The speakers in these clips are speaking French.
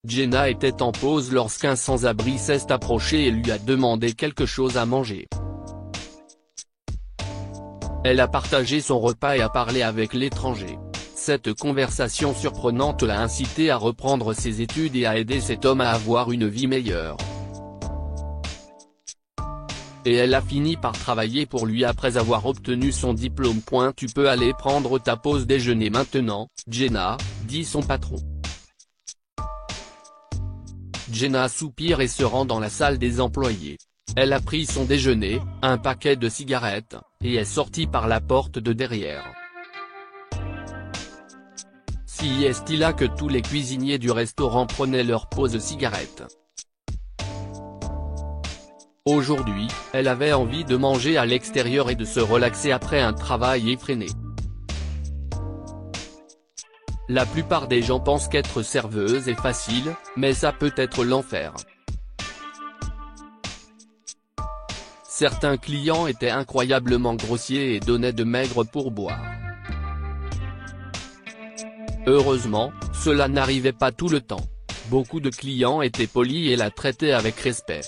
Jenna était en pause lorsqu'un sans-abri s'est approché et lui a demandé quelque chose à manger. Elle a partagé son repas et a parlé avec l'étranger. Cette conversation surprenante l'a incité à reprendre ses études et à aider cet homme à avoir une vie meilleure. Et elle a fini par travailler pour lui après avoir obtenu son diplôme. Tu peux aller prendre ta pause déjeuner maintenant, Jenna, dit son patron. Jenna soupire et se rend dans la salle des employés. Elle a pris son déjeuner, un paquet de cigarettes, et est sortie par la porte de derrière. Si est-il là que tous les cuisiniers du restaurant prenaient leur pause cigarette. Aujourd'hui, elle avait envie de manger à l'extérieur et de se relaxer après un travail effréné. La plupart des gens pensent qu'être serveuse est facile, mais ça peut être l'enfer. Certains clients étaient incroyablement grossiers et donnaient de maigres pourboires. Heureusement, cela n'arrivait pas tout le temps. Beaucoup de clients étaient polis et la traitaient avec respect.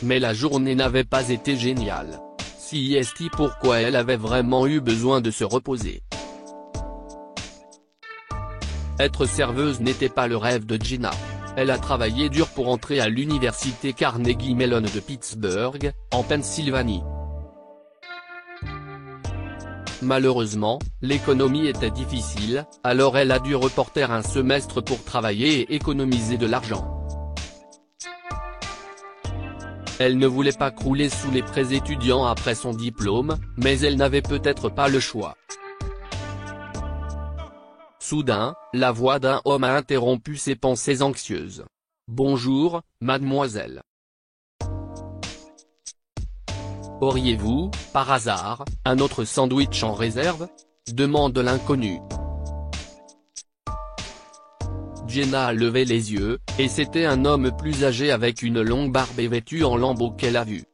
Mais la journée n'avait pas été géniale. Si est pourquoi elle avait vraiment eu besoin de se reposer. Être serveuse n'était pas le rêve de Jenna. Elle a travaillé dur pour entrer à l'université Carnegie Mellon de Pittsburgh, en Pennsylvanie. Malheureusement, l'économie était difficile, alors elle a dû reporter un semestre pour travailler et économiser de l'argent. Elle ne voulait pas crouler sous les prêts étudiants après son diplôme, mais elle n'avait peut-être pas le choix. Soudain, la voix d'un homme a interrompu ses pensées anxieuses. « Bonjour, mademoiselle. Auriez-vous, par hasard, un autre sandwich en réserve ?» demande l'inconnu. Jenna a levé les yeux, et c'était un homme plus âgé avec une longue barbe et vêtu en lambeaux qu'elle a vu.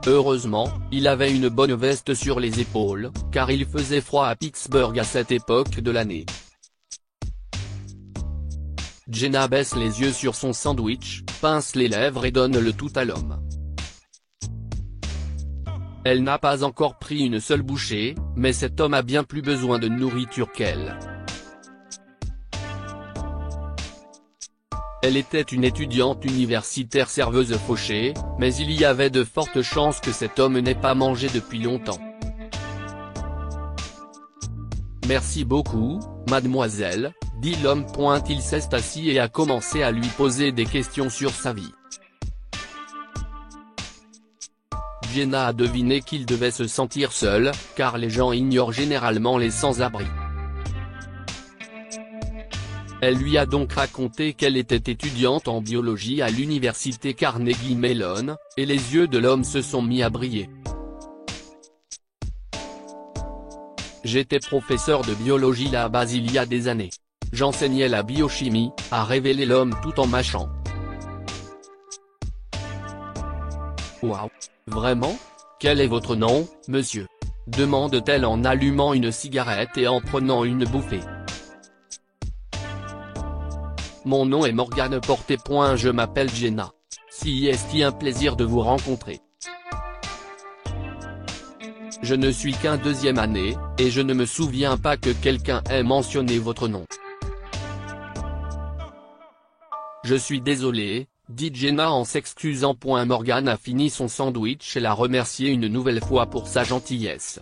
Heureusement, il avait une bonne veste sur les épaules, car il faisait froid à Pittsburgh à cette époque de l'année. Jenna baisse les yeux sur son sandwich, pince les lèvres et donne le tout à l'homme. Elle n'a pas encore pris une seule bouchée, mais cet homme a bien plus besoin de nourriture qu'elle. Elle était une étudiante universitaire serveuse fauchée, mais il y avait de fortes chances que cet homme n'ait pas mangé depuis longtemps. « Merci beaucoup, mademoiselle », dit l'homme. Il s'est assis et a commencé à lui poser des questions sur sa vie. Jenna a deviné qu'il devait se sentir seul, car les gens ignorent généralement les sans-abri. Elle lui a donc raconté qu'elle était étudiante en biologie à l'université Carnegie Mellon, et les yeux de l'homme se sont mis à briller. « J'étais professeur de biologie là-bas il y a des années. J'enseignais la biochimie », a révélé l'homme tout en mâchant. « Waouh. Vraiment ? Quel est votre nom, monsieur ? » demande-t-elle en allumant une cigarette et en prenant une bouffée. « Mon nom est Morgan Porter. Je m'appelle Jenna. Si est un plaisir de vous rencontrer. Je ne suis qu'un deuxième année, et je ne me souviens pas que quelqu'un ait mentionné votre nom. Je suis désolé, dit Jenna en s'excusant. Morgan a fini son sandwich et l'a remercié une nouvelle fois pour sa gentillesse.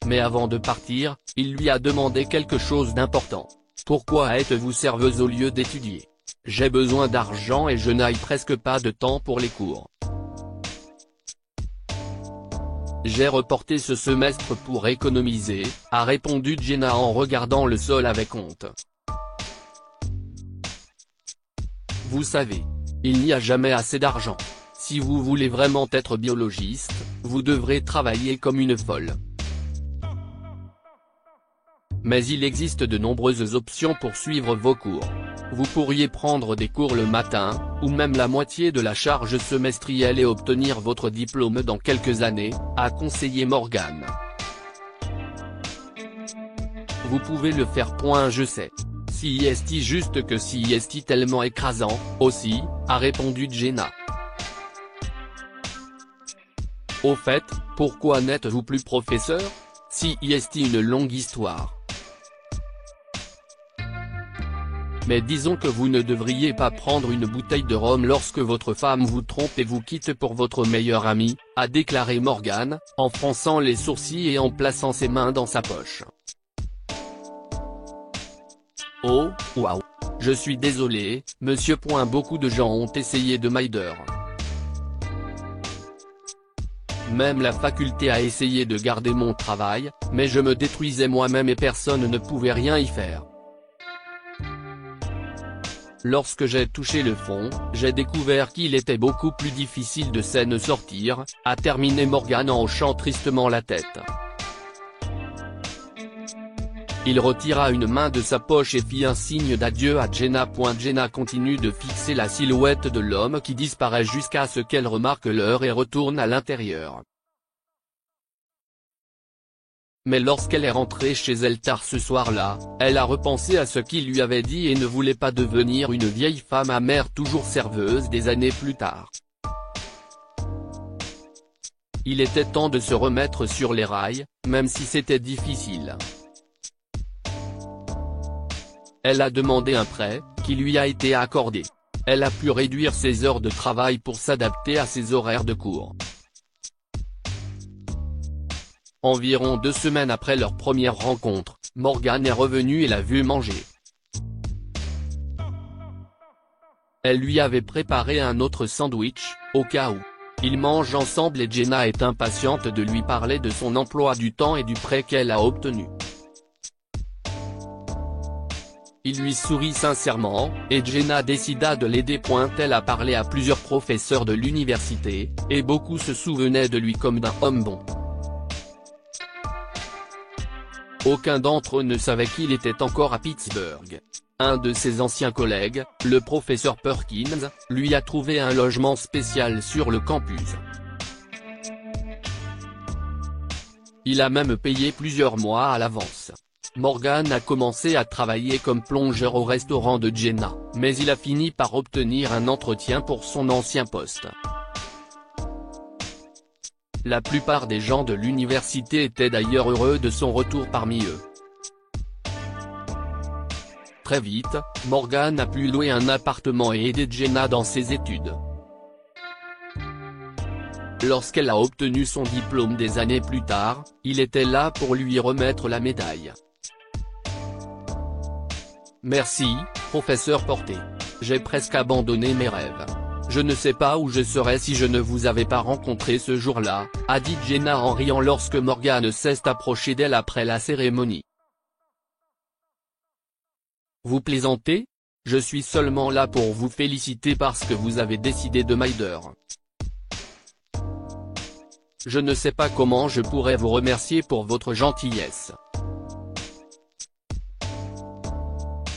Mais avant de partir, il lui a demandé quelque chose d'important. « Pourquoi êtes-vous serveuse au lieu d'étudier ? J'ai besoin d'argent et je n'ai presque pas de temps pour les cours. J'ai reporté ce semestre pour économiser, » a répondu Jenna en regardant le sol avec honte. Vous savez, il n'y a jamais assez d'argent. Si vous voulez vraiment être biologiste, vous devrez travailler comme une folle. Mais il existe de nombreuses options pour suivre vos cours. Vous pourriez prendre des cours le matin, ou même la moitié de la charge semestrielle et obtenir votre diplôme dans quelques années, a conseillé Morgan. Vous pouvez le faire. Je sais. Si est juste que si est tellement écrasant, aussi, a répondu Jenna. Au fait, pourquoi n'êtes-vous plus professeur? Si est une longue histoire. Mais disons que vous ne devriez pas prendre une bouteille de rhum lorsque votre femme vous trompe et vous quitte pour votre meilleur ami, a déclaré Morgan, en fronçant les sourcils et en plaçant ses mains dans sa poche. Oh, waouh. Je suis désolé, monsieur. Beaucoup de gens ont essayé de m'aider. Même la faculté a essayé de garder mon travail, mais je me détruisais moi-même et personne ne pouvait rien y faire. Lorsque j'ai touché le fond, j'ai découvert qu'il était beaucoup plus difficile de s'en sortir, a terminé Morgan en hochant tristement la tête. Il retira une main de sa poche et fit un signe d'adieu à Jenna. Jenna continue de fixer la silhouette de l'homme qui disparaît jusqu'à ce qu'elle remarque l'heure et retourne à l'intérieur. Mais lorsqu'elle est rentrée chez elle tard ce soir-là, elle a repensé à ce qu'il lui avait dit et ne voulait pas devenir une vieille femme amère toujours serveuse des années plus tard. Il était temps de se remettre sur les rails, même si c'était difficile. Elle a demandé un prêt, qui lui a été accordé. Elle a pu réduire ses heures de travail pour s'adapter à ses horaires de cours. Environ 2 semaines après leur première rencontre, Morgan est revenue et l'a vue manger. Elle lui avait préparé un autre sandwich, au cas où. Ils mangent ensemble et Jenna est impatiente de lui parler de son emploi du temps et du prêt qu'elle a obtenu. Il lui sourit sincèrement, et Jenna décida de l'aider. Elle a parlé à plusieurs professeurs de l'université, et beaucoup se souvenaient de lui comme d'un homme bon. Aucun d'entre eux ne savait qu'il était encore à Pittsburgh. Un de ses anciens collègues, le professeur Perkins, lui a trouvé un logement spécial sur le campus. Il a même payé plusieurs mois à l'avance. Morgan a commencé à travailler comme plongeur au restaurant de Jenna, mais il a fini par obtenir un entretien pour son ancien poste. La plupart des gens de l'université étaient d'ailleurs heureux de son retour parmi eux. Très vite, Morgan a pu louer un appartement et aider Jenna dans ses études. Lorsqu'elle a obtenu son diplôme des années plus tard, il était là pour lui remettre la médaille. Merci, professeur Porté. J'ai presque abandonné mes rêves. Je ne sais pas où je serais si je ne vous avais pas rencontré ce jour-là, a dit Jenna en riant lorsque Morgan s'est approché d'elle après la cérémonie. Vous plaisantez? Je suis seulement là pour vous féliciter parce que vous avez décidé de m'aider. Je ne sais pas comment je pourrais vous remercier pour votre gentillesse.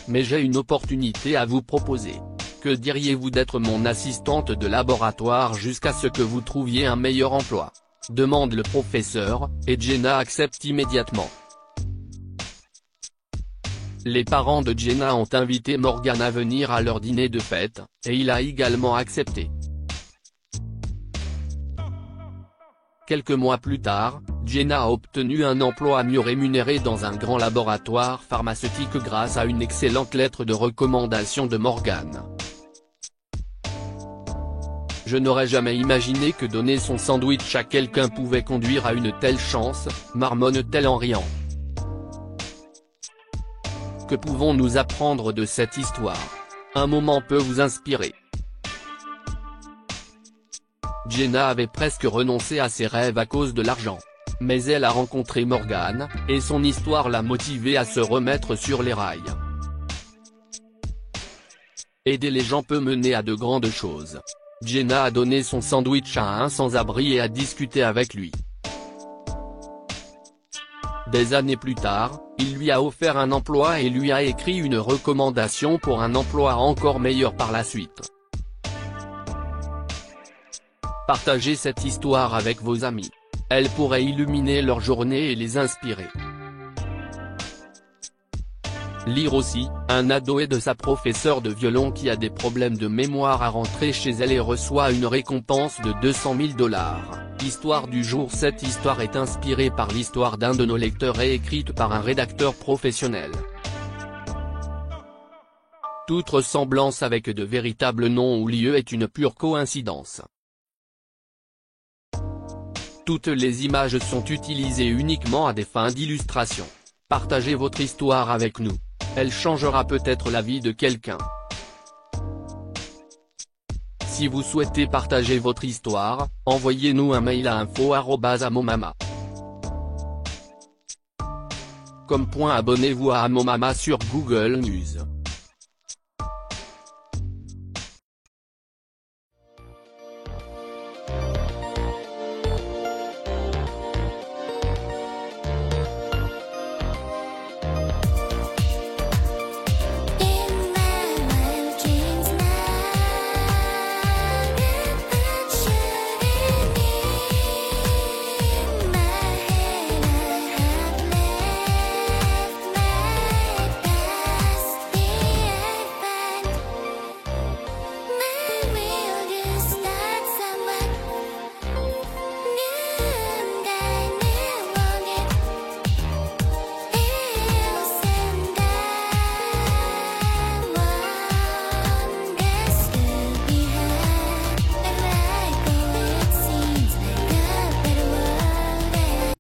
Mais j'ai une opportunité à vous proposer. Que diriez-vous d'être mon assistante de laboratoire jusqu'à ce que vous trouviez un meilleur emploi? Demande le professeur, et Jenna accepte immédiatement. Les parents de Jenna ont invité Morgan à venir à leur dîner de fête, et il a également accepté. Quelques mois plus tard, Jenna a obtenu un emploi mieux rémunéré dans un grand laboratoire pharmaceutique grâce à une excellente lettre de recommandation de Morgan. Je n'aurais jamais imaginé que donner son sandwich à quelqu'un pouvait conduire à une telle chance, marmonne-t-elle en riant. Que pouvons-nous apprendre de cette histoire? Un moment peut vous inspirer. Jenna avait presque renoncé à ses rêves à cause de l'argent. Mais elle a rencontré Morgan, et son histoire l'a motivée à se remettre sur les rails. Aider les gens peut mener à de grandes choses. Jenna a donné son sandwich à un sans-abri et a discuté avec lui. Des années plus tard, il lui a offert un emploi et lui a écrit une recommandation pour un emploi encore meilleur par la suite. Partagez cette histoire avec vos amis. Elle pourrait illuminer leur journée et les inspirer. Lire aussi, un ado aide sa professeure de violon qui a des problèmes de mémoire à rentrer chez elle et reçoit une récompense de 200 000 $. Histoire du jour. Cette histoire est inspirée par l'histoire d'un de nos lecteurs et écrite par un rédacteur professionnel. Toute ressemblance avec de véritables noms ou lieux est une pure coïncidence. Toutes les images sont utilisées uniquement à des fins d'illustration. Partagez votre histoire avec nous. Elle changera peut-être la vie de quelqu'un. Si vous souhaitez partager votre histoire, envoyez-nous un mail à info@amomama.com. Abonnez-vous à Amomama sur Google News.